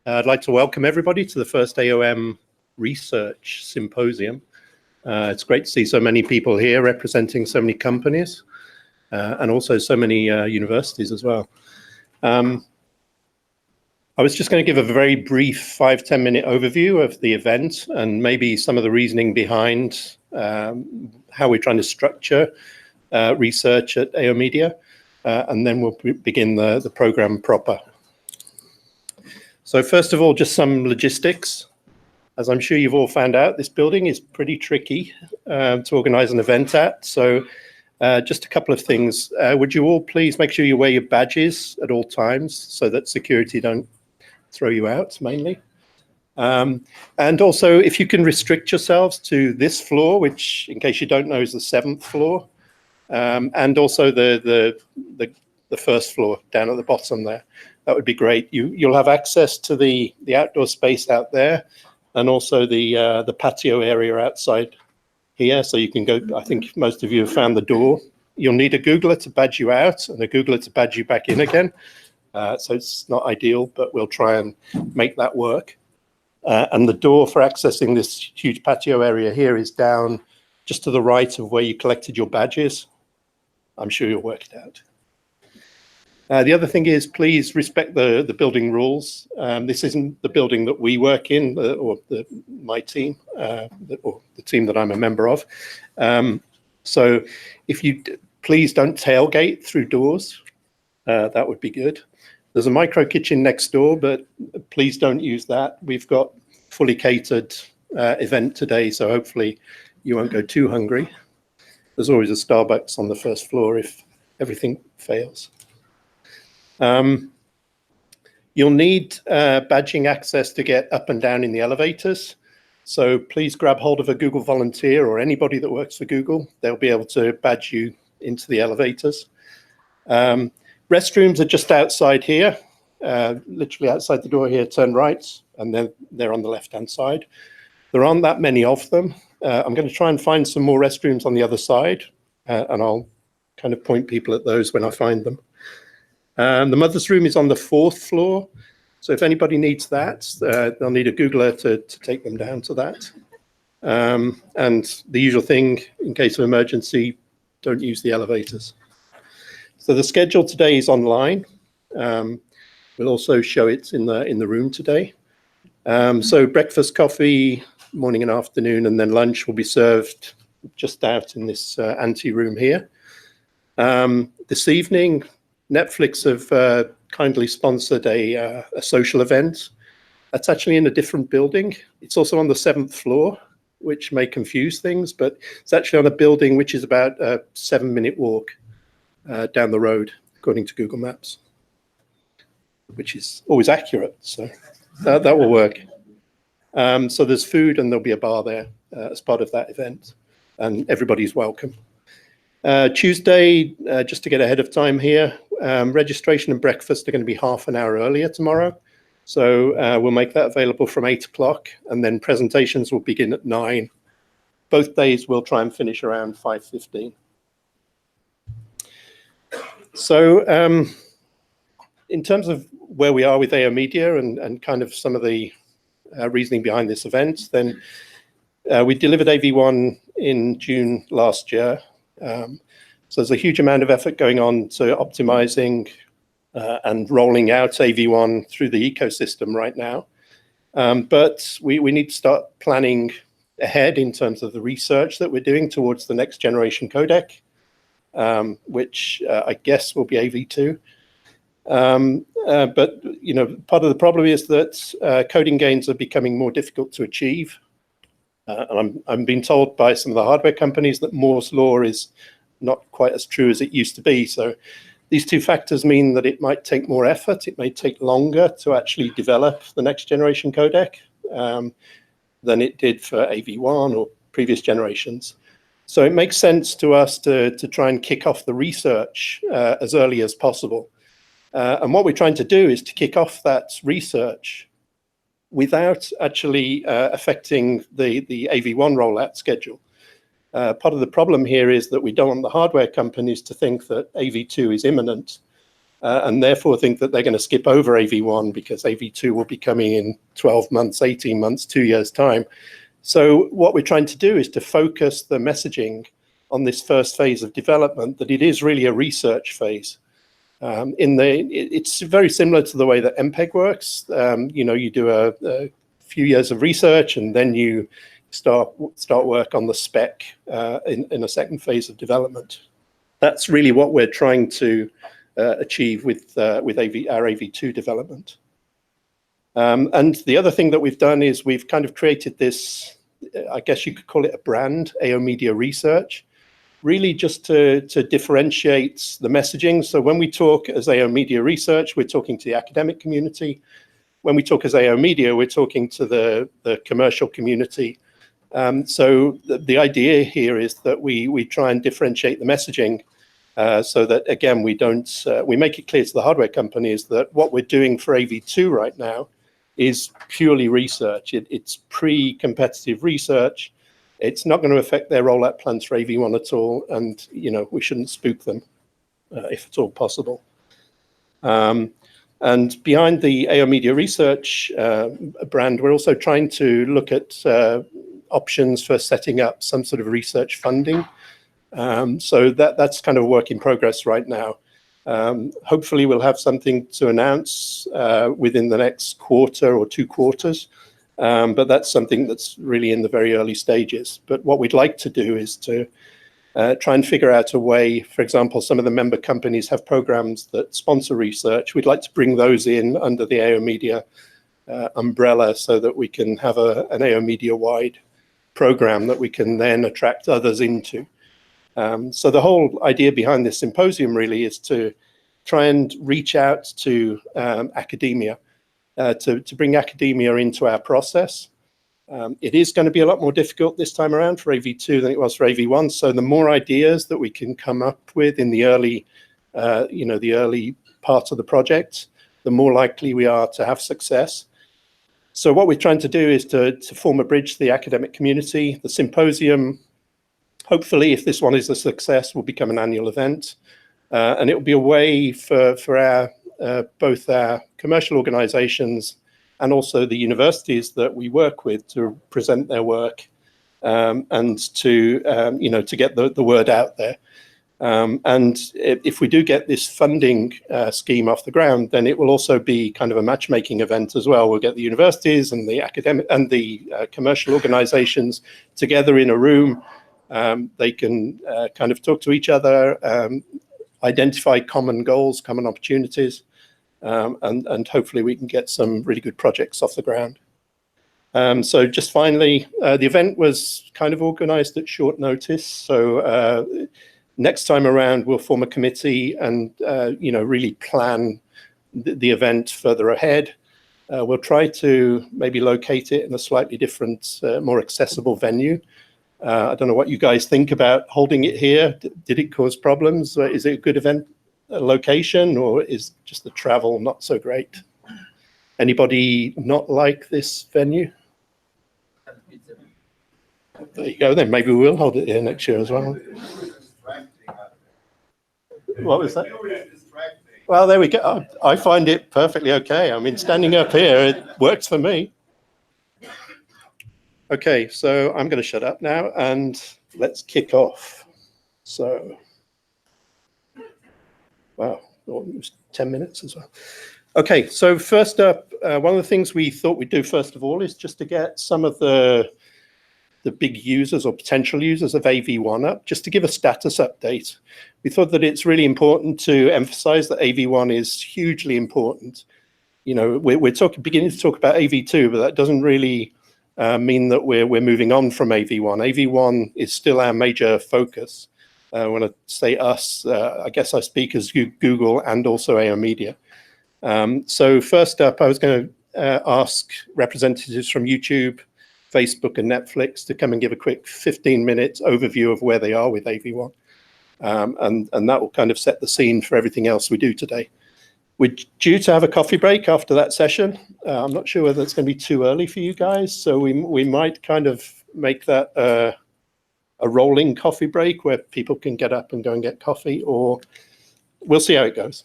I'd like to welcome everybody to the first AOM Research Symposium. It's great to see so many people here representing so many companies and also so many universities as well. I was just going to give a very brief 5-10 minute overview of the event and maybe some of the reasoning behind how we're trying to structure research at AOMedia, and then we'll begin the program proper. So first of all, just some logistics. As I'm sure you've all found out, this building is pretty tricky to organize an event at. So just a couple of things. Would you all please make sure you wear your badges at all times so that security don't throw you out, mainly. And also, if you can restrict yourselves to this floor, which, in case you don't know, is the 7th floor, and also the first floor down at the bottom there. That would be great. You'll have access to the outdoor space out there, and also the patio area outside here. So you can go. I think most of you have found the door. You'll need a Googler to badge you out and a Googler to badge you back in again. So it's not ideal, but we'll try and make that work. And the door for accessing this huge patio area here is down just to the right of where you collected your badges. I'm sure you'll work it out. The other thing is, please respect the building rules. This isn't the building that we work in, or my team, or the team that I'm a member of. So if you please don't tailgate through doors, that would be good. There's a micro kitchen next door, but please don't use that. We've got fully catered event today, so hopefully you won't go too hungry. There's always a Starbucks on the first floor if everything fails. You'll need badging access to get up and down in the elevators. So please grab hold of a Google volunteer or anybody that works for Google. They'll be able to badge you into the elevators. Restrooms are just outside here, literally outside the door here, turn right, and then they're on the left-hand side. There aren't that many of them. I'm going to try and find some more restrooms on the other side, and I'll kind of point people at those when I find them. The mother's room is on the 4th floor, so if anybody needs that, they'll need a Googler to take them down to that. And the usual thing, in case of emergency, don't use the elevators. So the schedule today is online. We'll also show it in the room today. So breakfast, coffee, morning and afternoon, and then lunch will be served just out in this ante room here. This evening, Netflix have kindly sponsored a social event. That's actually in a different building. It's also on the 7th floor, which may confuse things, but it's actually on a building which is about a 7-minute walk down the road, according to Google Maps, which is always accurate. So that will work. So there's food and there'll be a bar there as part of that event, and everybody's welcome. Tuesday, just to get ahead of time here, registration and breakfast are going to be half an hour earlier tomorrow. So we'll make that available from 8 o'clock, and then presentations will begin at 9. Both days we'll try and finish around 5:15. So in terms of where we are with AOMedia and kind of some of the reasoning behind this event, then we delivered AV1 in June last year. So there's a huge amount of effort going on to optimizing and rolling out AV1 through the ecosystem right now. But we need to start planning ahead in terms of the research that we're doing towards the next generation codec, which I guess will be AV2. But you know, part of the problem is that coding gains are becoming more difficult to achieve. And I'm being told by some of the hardware companies that Moore's law is not quite as true as it used to be. So these two factors mean that it might take more effort. It may take longer to actually develop the next generation codec than it did for AV1 or previous generations. So it makes sense to us to try and kick off the research as early as possible. And what we're trying to do is to kick off that research without actually affecting the AV1 rollout schedule. Part of the problem here is that we don't want the hardware companies to think that AV2 is imminent. and therefore think that they're going to skip over AV1 because AV2 will be coming in 12 months, 18 months, 2 years' time. So what we're trying to do is to focus the messaging on this first phase of development, that it is really a research phase. It's very similar to the way that MPEG works. You do a few years of research and then you start work on the spec in a second phase of development. That's really what we're trying to achieve with our AV2 development. And the other thing that we've done is we've kind of created this, I guess you could call it a brand, AOMedia Research, really just to differentiate the messaging. So when we talk as AOMedia Research, we're talking to the academic community. When we talk as AOMedia, we're talking to the commercial community. So the idea here is that we try and differentiate the messaging so that, again, we make it clear to the hardware companies that what we're doing for AV2 right now is purely research. It's pre-competitive research. It's not going to affect their rollout plans for AV1 at all, and we shouldn't spook them if at all possible. And behind the AOMedia Research brand, we're also trying to look at options for setting up some sort of research funding. So that's kind of a work in progress right now. Hopefully we'll have something to announce within the next quarter or 2 quarters, but that's something that's really in the very early stages. But what we'd like to do is to try and figure out a way. For example, some of the member companies have programs that sponsor research. We'd like to bring those in under the AOMedia umbrella so that we can have an AOMedia-wide program that we can then attract others into. So the whole idea behind this symposium really is to try and reach out to academia, to bring academia into our process. It is going to be a lot more difficult this time around for AV2 than it was for AV1. So the more ideas that we can come up with in the early, the early part of the project, the more likely we are to have success. So what we're trying to do is to form a bridge to the academic community. The symposium, hopefully, if this one is a success, will become an annual event. And it will be a way for both our commercial organizations and also the universities that we work with to present their work and to get the word out there. And if we do get this funding scheme off the ground, then it will also be kind of a matchmaking event as well. We'll get the universities and the academic and the commercial organizations together in a room. They can kind of talk to each other, identify common goals, common opportunities, and hopefully we can get some really good projects off the ground. So just finally, the event was kind of organized at short notice. So next time around, we'll form a committee and, really plan the event further ahead. We'll try to maybe locate it in a slightly different, more accessible venue. I don't know what you guys think about holding it here. Did it cause problems? Is it a good event location, or is just the travel not so great? Anybody not like this venue? There you go, then maybe we'll hold it here next year as well. What was that? Well, there we go. I find it perfectly okay. I mean, standing up here, it works for me. Okay, so I'm going to shut up now and let's kick off. So, wow, almost 10 minutes as well. Okay, so first up, one of the things we thought we'd do first of all is just to get some of the big users or potential users of AV1 up, just to give a status update. We thought that it's really important to emphasize that AV1 is hugely important. We're beginning to talk about AV2, but that doesn't really mean that we're moving on from AV1. AV1 is still our major focus. When I say us, I guess I speak as Google and also AOMedia. So first up, I was going to ask representatives from YouTube, Facebook and Netflix to come and give a quick 15-minute overview of where they are with AV1. And that will kind of set the scene for everything else we do today. We're due to have a coffee break after that session. I'm not sure whether it's going to be too early for you guys, so we might kind of make that a rolling coffee break where people can get up and go and get coffee, or we'll see how it goes.